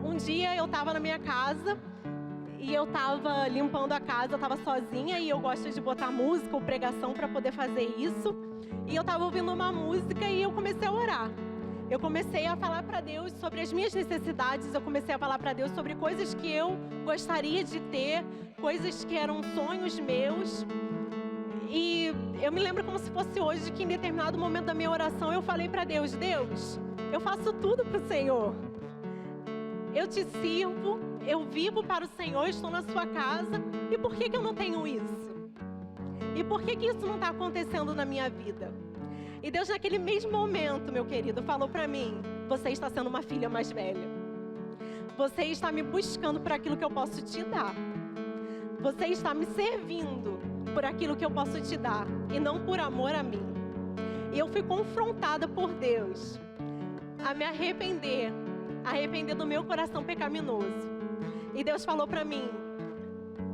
Um dia eu estava na minha casa e eu estava limpando a casa, eu estava sozinha e eu gosto de botar música ou pregação para poder fazer isso. E eu estava ouvindo uma música e eu comecei a orar. Eu comecei a falar para Deus sobre as minhas necessidades, eu comecei a falar para Deus sobre coisas que eu gostaria de ter, coisas que eram sonhos meus. E eu me lembro como se fosse hoje que em determinado momento da minha oração eu falei para Deus: Deus, eu faço tudo para o Senhor. Eu te sirvo, eu vivo para o Senhor, estou na sua casa. E por que eu não tenho isso? E por que isso não está acontecendo na minha vida? E Deus, naquele mesmo momento, meu querido, falou para mim: você está sendo uma filha mais velha. Você está me buscando por aquilo que eu posso te dar. Você está me servindo por aquilo que eu posso te dar e não por amor a mim. E eu fui confrontada por Deus a me arrepender do meu coração pecaminoso. E Deus falou para mim: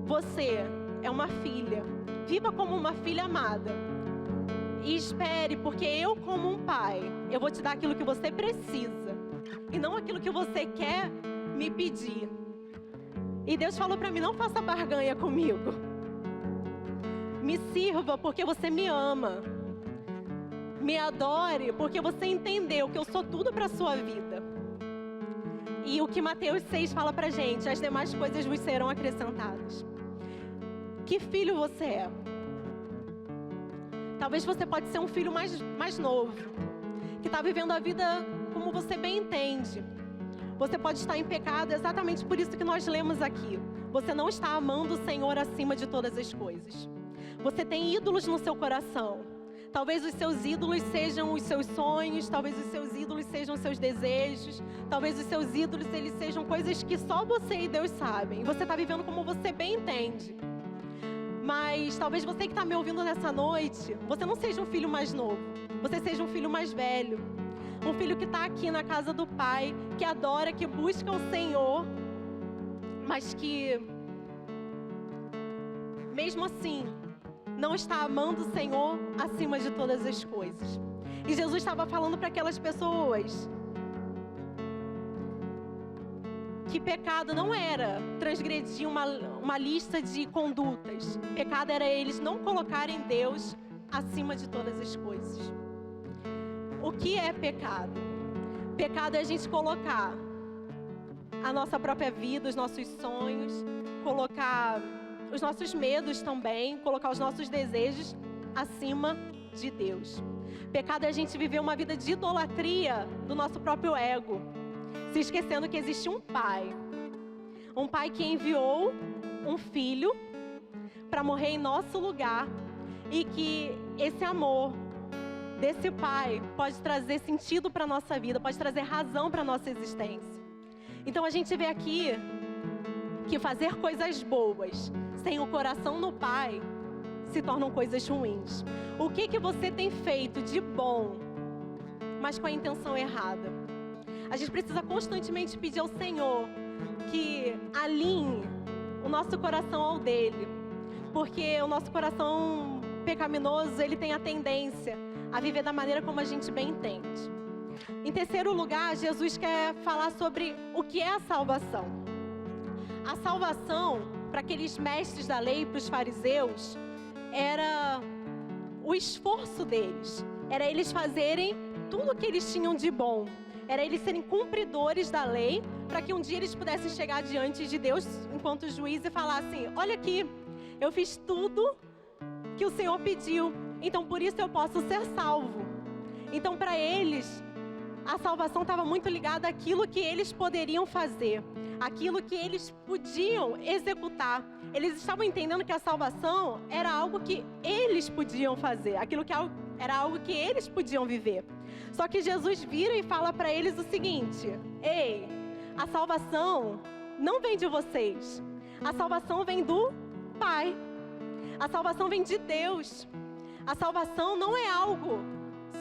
você é uma filha, viva como uma filha amada. E espere, porque eu, como um pai, eu vou te dar aquilo que você precisa e não aquilo que você quer me pedir. E Deus falou para mim: não faça barganha comigo. Me sirva porque você me ama. Me adore porque você entendeu que eu sou tudo para a sua vida. E o que Mateus 6 fala pra gente: as demais coisas vos serão acrescentadas. Que filho você é? Talvez você pode ser um filho mais novo, que está vivendo a vida como você bem entende. Você pode estar em pecado, exatamente por isso que nós lemos aqui. Você não está amando o Senhor acima de todas as coisas. Você tem ídolos no seu coração. Talvez os seus ídolos sejam os seus sonhos, talvez os seus ídolos sejam os seus desejos, talvez os seus ídolos eles sejam coisas que só você e Deus sabem. E você está vivendo como você bem entende. Mas talvez você que está me ouvindo nessa noite, você não seja um filho mais novo, você seja um filho mais velho. Um filho que está aqui na casa do Pai, que adora, que busca o Senhor, mas que, mesmo assim, não está amando o Senhor acima de todas as coisas. E Jesus estava falando para aquelas pessoas que pecado não era transgredir uma lista de condutas. Pecado era eles não colocarem Deus acima de todas as coisas. O que é pecado? Pecado é a gente colocar a nossa própria vida, os nossos sonhos, colocar os nossos medos também, colocar os nossos desejos acima de Deus. Pecado é a gente viver uma vida de idolatria do nosso próprio ego, se esquecendo que existe um pai que enviou um filho para morrer em nosso lugar e que esse amor desse pai pode trazer sentido para a nossa vida, pode trazer razão para a nossa existência. Então a gente vê aqui que fazer coisas boas sem o coração no Pai se tornam coisas ruins. O que você tem feito de bom, mas com a intenção errada? A gente precisa constantemente pedir ao Senhor que alinhe o nosso coração ao dele, porque o nosso coração pecaminoso, ele tem a tendência a viver da maneira como a gente bem entende. Em terceiro lugar, Jesus quer falar sobre o que é a salvação. A salvação, para aqueles mestres da lei, para os fariseus, era o esforço deles, era eles fazerem tudo o que eles tinham de bom, era eles serem cumpridores da lei, para que um dia eles pudessem chegar diante de Deus enquanto juiz e falar assim: olha aqui, eu fiz tudo que o Senhor pediu, então por isso eu posso ser salvo. Então para eles, a salvação estava muito ligada àquilo que eles poderiam fazer, aquilo que eles podiam executar. Eles estavam entendendo que a salvação era algo que eles podiam fazer, aquilo que era algo que eles podiam viver. Só que Jesus vira e fala para eles o seguinte: ei, a salvação não vem de vocês, a salvação vem do Pai, a salvação vem de Deus. A salvação não é algo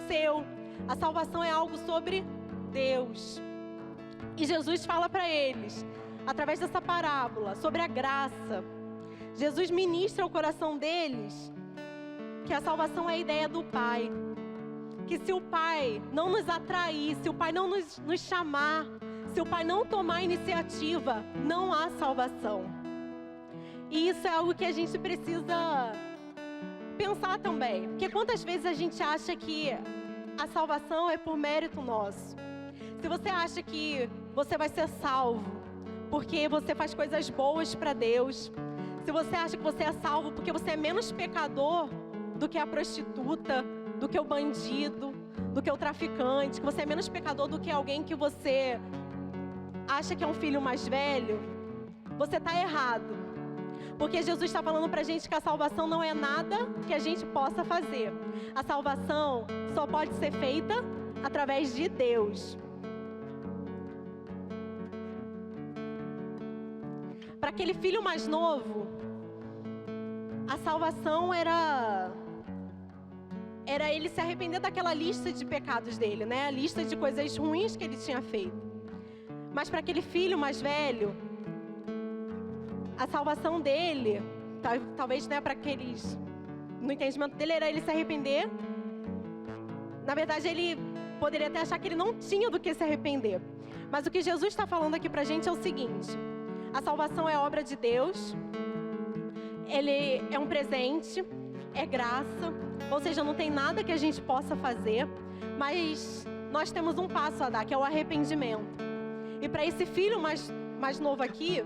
seu, a salvação é algo sobre Deus. E Jesus fala para eles, através dessa parábola, sobre a graça. Jesus ministra ao coração deles que a salvação é a ideia do Pai. Que se o Pai não nos atrair, se o Pai não nos chamar, se o Pai não tomar a iniciativa, não há salvação. E isso é algo que a gente precisa pensar também. Porque quantas vezes a gente acha que a salvação é por mérito nosso? Se você acha que você vai ser salvo porque você faz coisas boas para Deus, se você acha que você é salvo porque você é menos pecador do que a prostituta, do que o bandido, do que o traficante, que você é menos pecador do que alguém que você acha que é um filho mais velho, você está errado. Porque Jesus está falando pra gente que a salvação não é nada que a gente possa fazer. A salvação só pode ser feita através de Deus. Para aquele filho mais novo, a salvação era ele se arrepender daquela lista de pecados dele, né? A lista de coisas ruins que ele tinha feito. Mas para aquele filho mais velho, a salvação dele, talvez, né, para aqueles, no entendimento dele, era ele se arrepender. Na verdade, ele poderia até achar que ele não tinha do que se arrepender. Mas o que Jesus está falando aqui pra gente é o seguinte: a salvação é obra de Deus, ele é um presente, é graça, ou seja, não tem nada que a gente possa fazer, mas nós temos um passo a dar, que é o arrependimento. E para esse filho mais novo aqui,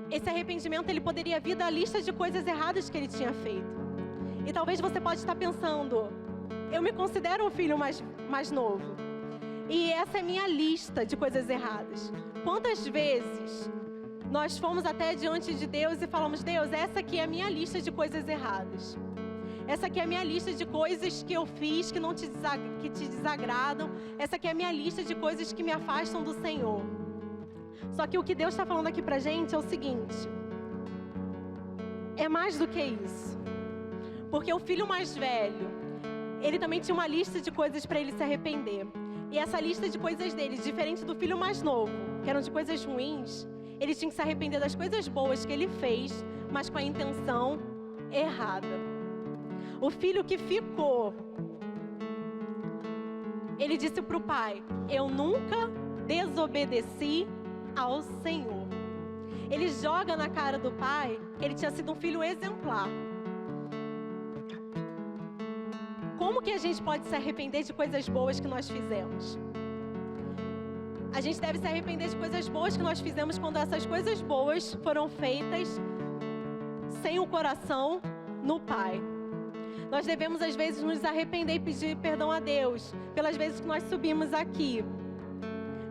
esse arrependimento ele poderia vir da lista de coisas erradas que ele tinha feito. E talvez você pode estar pensando, eu me considero um filho mais novo, e essa é minha lista de coisas erradas. Quantas vezes nós fomos até diante de Deus e falamos: Deus, essa aqui é a minha lista de coisas erradas. Essa aqui é a minha lista de coisas que eu fiz que que te desagradam. Essa aqui é a minha lista de coisas que me afastam do Senhor. Só que o que Deus está falando aqui pra gente é o seguinte: é mais do que isso. Porque o filho mais velho, ele também tinha uma lista de coisas para ele se arrepender. E essa lista de coisas dele, diferente do filho mais novo, que eram de coisas ruins, ele tinha que se arrepender das coisas boas que ele fez, mas com a intenção errada. O filho que ficou, ele disse para o pai: eu nunca desobedeci ao Senhor. Ele joga na cara do pai que ele tinha sido um filho exemplar. Como que a gente pode se arrepender de coisas boas que nós fizemos? A gente deve se arrepender de coisas boas que nós fizemos quando essas coisas boas foram feitas sem o coração no Pai. Nós devemos, às vezes, nos arrepender e pedir perdão a Deus pelas vezes que nós subimos aqui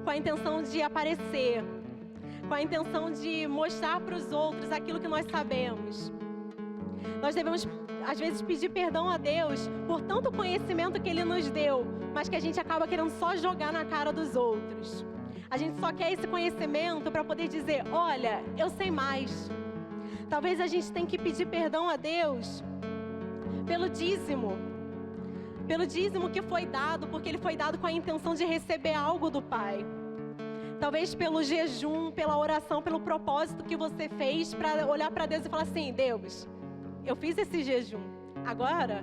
com a intenção de aparecer, com a intenção de mostrar para os outros aquilo que nós sabemos. Nós devemos, às vezes, pedir perdão a Deus por tanto conhecimento que Ele nos deu, mas que a gente acaba querendo só jogar na cara dos outros. A gente só quer esse conhecimento para poder dizer: olha, eu sei mais. Talvez a gente tenha que pedir perdão a Deus pelo dízimo que foi dado, porque ele foi dado com a intenção de receber algo do Pai. Talvez pelo jejum, pela oração, pelo propósito que você fez para olhar para Deus e falar assim: Deus, eu fiz esse jejum, agora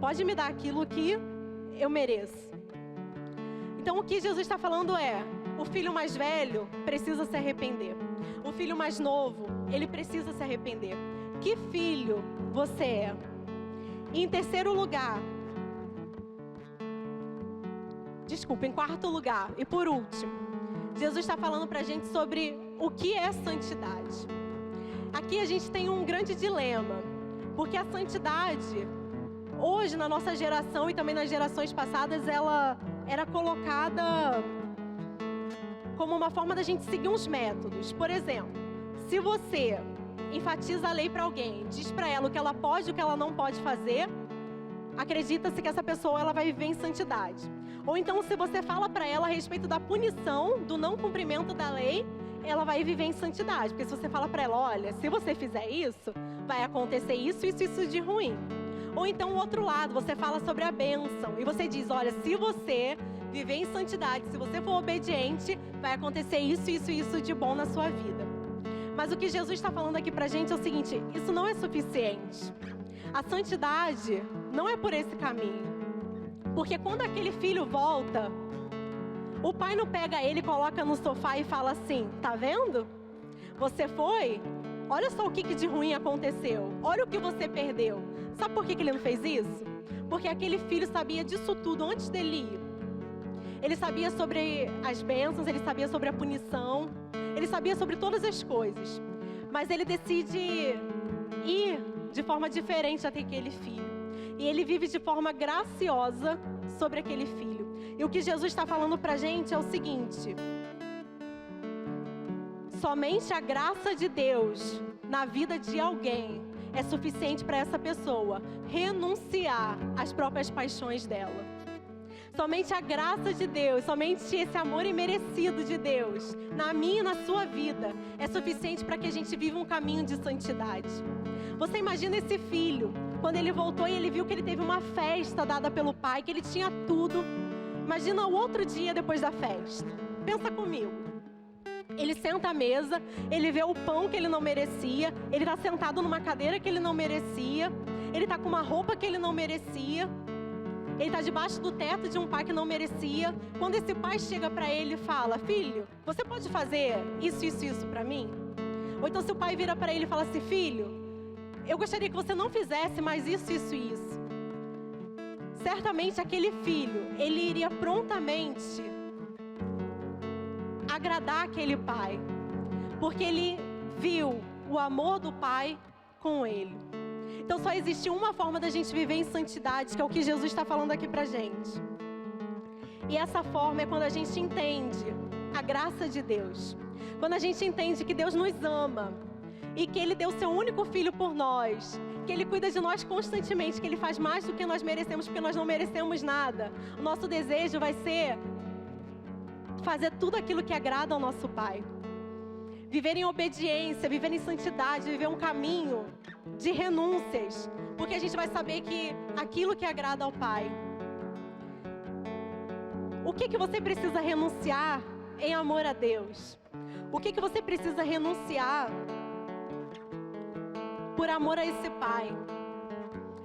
pode me dar aquilo que eu mereço. Então o que Jesus está falando é: o filho mais velho precisa se arrepender. O filho mais novo, ele precisa se arrepender. Que filho você é? E em quarto lugar, e por último, Jesus está falando para a gente sobre o que é santidade. Aqui a gente tem um grande dilema, porque a santidade, hoje na nossa geração e também nas gerações passadas, ela era colocada como uma forma da gente seguir uns métodos. Por exemplo, se você enfatiza a lei para alguém, diz para ela o que ela pode e o que ela não pode fazer, acredita-se que essa pessoa ela vai viver em santidade. Ou então, se você fala para ela a respeito da punição do não cumprimento da lei, ela vai viver em santidade. Porque se você fala para ela: olha, se você fizer isso, vai acontecer isso, isso, isso de ruim. Ou então o outro lado, você fala sobre a bênção e você diz: olha, se você viver em santidade, se você for obediente, vai acontecer isso de bom na sua vida. Mas o que Jesus está falando aqui pra gente é o seguinte: isso não é suficiente. A santidade não é por esse caminho. Porque quando aquele filho volta, o pai não pega ele, coloca no sofá e fala assim: tá vendo? Você foi? Olha só o que de ruim aconteceu. Olha o que você perdeu. Sabe por que ele não fez isso? Porque aquele filho sabia disso tudo antes dele ir. Ele sabia sobre as bênçãos, ele sabia sobre a punição, ele sabia sobre todas as coisas. Mas ele decide ir de forma diferente até aquele filho. E ele vive de forma graciosa sobre aquele filho. E o que Jesus está falando pra gente é o seguinte: somente a graça de Deus na vida de alguém é suficiente para essa pessoa renunciar às próprias paixões dela. Somente a graça de Deus, somente esse amor imerecido de Deus na minha e na sua vida é suficiente para que a gente viva um caminho de santidade. Você imagina esse filho, quando ele voltou e ele viu que ele teve uma festa dada pelo pai, que ele tinha tudo. Imagina o outro dia depois da festa. Pensa comigo. Ele senta à mesa, ele vê o pão que ele não merecia, ele está sentado numa cadeira que ele não merecia, ele está com uma roupa que ele não merecia, ele está debaixo do teto de um pai que não merecia. Quando esse pai chega para ele e fala: filho, você pode fazer isso para mim? Ou então se o pai vira para ele e fala assim: filho, eu gostaria que você não fizesse mais isso. Certamente aquele filho, ele iria prontamente agradar aquele pai, porque ele viu o amor do pai com ele. Então só existe uma forma da gente viver em santidade, que é o que Jesus está falando aqui pra gente. E essa forma é quando a gente entende a graça de Deus. Quando a gente entende que Deus nos ama e que Ele deu seu único filho por nós, que Ele cuida de nós constantemente, que Ele faz mais do que nós merecemos, porque nós não merecemos nada. O nosso desejo vai ser fazer tudo aquilo que agrada ao nosso Pai. Viver em obediência, viver em santidade, viver um caminho de renúncias, porque a gente vai saber que aquilo que agrada ao Pai. O que você precisa renunciar em amor a Deus? O que você precisa renunciar por amor a esse Pai?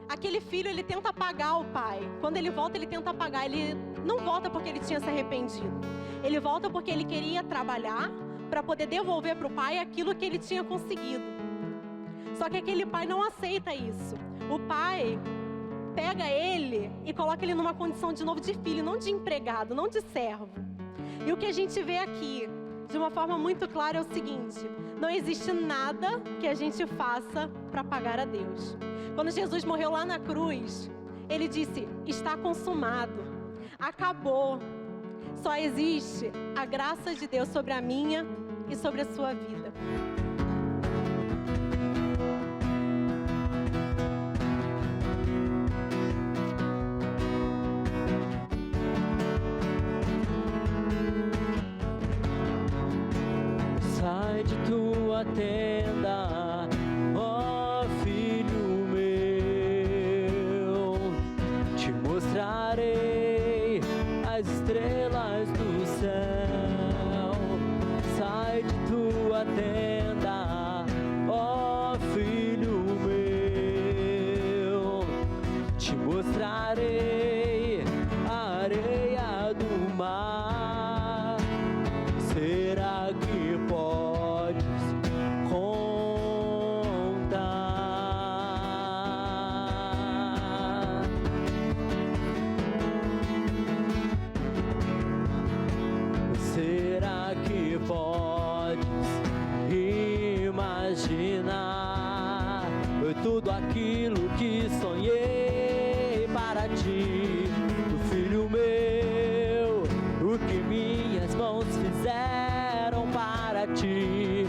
Aquele filho, ele tenta apagar o pai. Quando ele volta, ele tenta apagar. Ele não volta porque ele tinha se arrependido. Ele volta porque ele queria trabalhar para poder devolver para o pai aquilo que ele tinha conseguido. Só que aquele pai não aceita isso. O pai pega ele e coloca ele numa condição de novo de filho, não de empregado, não de servo. E o que a gente vê aqui, de uma forma muito clara, é o seguinte: não existe nada que a gente faça para pagar a Deus. Quando Jesus morreu lá na cruz, Ele disse: está consumado, acabou. Só existe a graça de Deus sobre a minha e sobre a sua vida. Sai de tua tenda, ó filho meu, te mostrarei as estrelas do céu. Sai de tua tenda, ó filho meu, te mostrarei a areia do mar. Será que podes contar? Será que podes imaginar tudo aquilo que sonhei para ti, filho meu, o que minhas mãos fizeram para ti,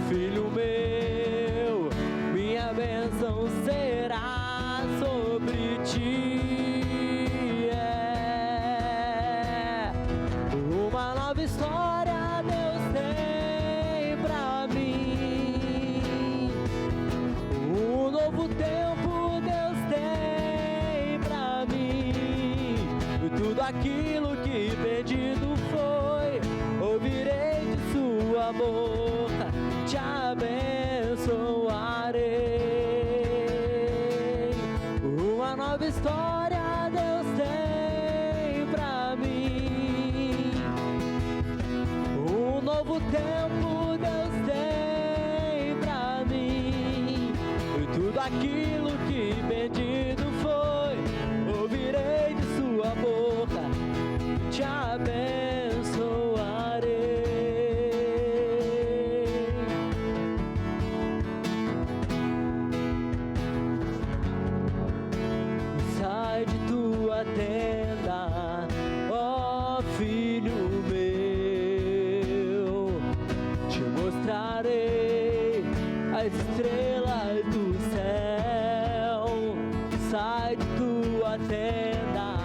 filho meu, minha bênção será sobre ti. É uma nova história Deus tem pra mim, um novo tempo Deus tem pra mim, tudo aquilo que tempo Deus tem pra mim. E tudo aquilo que pedido foi, ouvirei de sua boca, te abençoarei. Sai de tua tenda, ó filho meu, te mostrarei as estrelas do céu. Sai de tua tenda,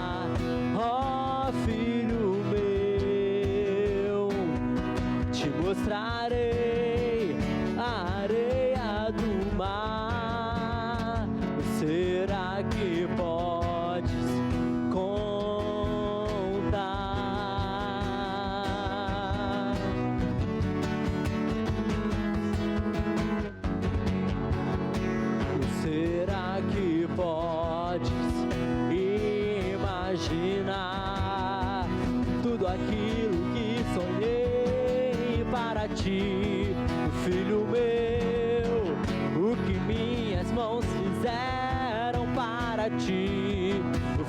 ó filho meu, te mostrarei a areia do mar. Será que podes contar? Será que podes imaginar tudo aquilo que sonhei para ti, filho meu? O que minhas mãos fizeram para ti,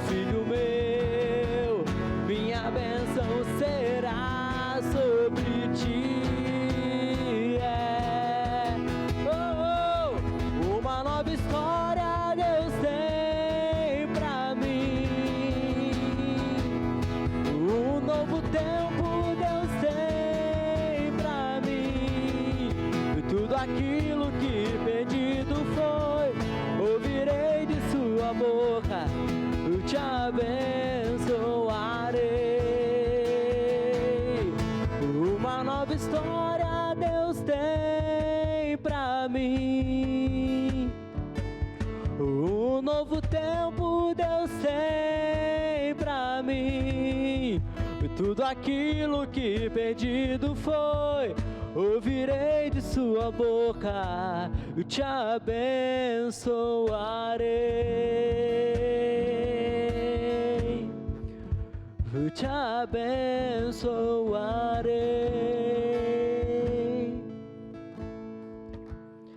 filho meu, minha bênção será sobre ti. Uma nova história Deus tem pra mim, um novo tempo Deus tem pra mim. E tudo aquilo que pedido foi, ouvirei de sua boca, eu te abençoarei. Uma nova história Deus tem pra mim, um novo tempo Deus tem pra mim. E tudo aquilo que pedido foi, ouvirei de sua boca, eu te abençoarei. Eu te abençoarei.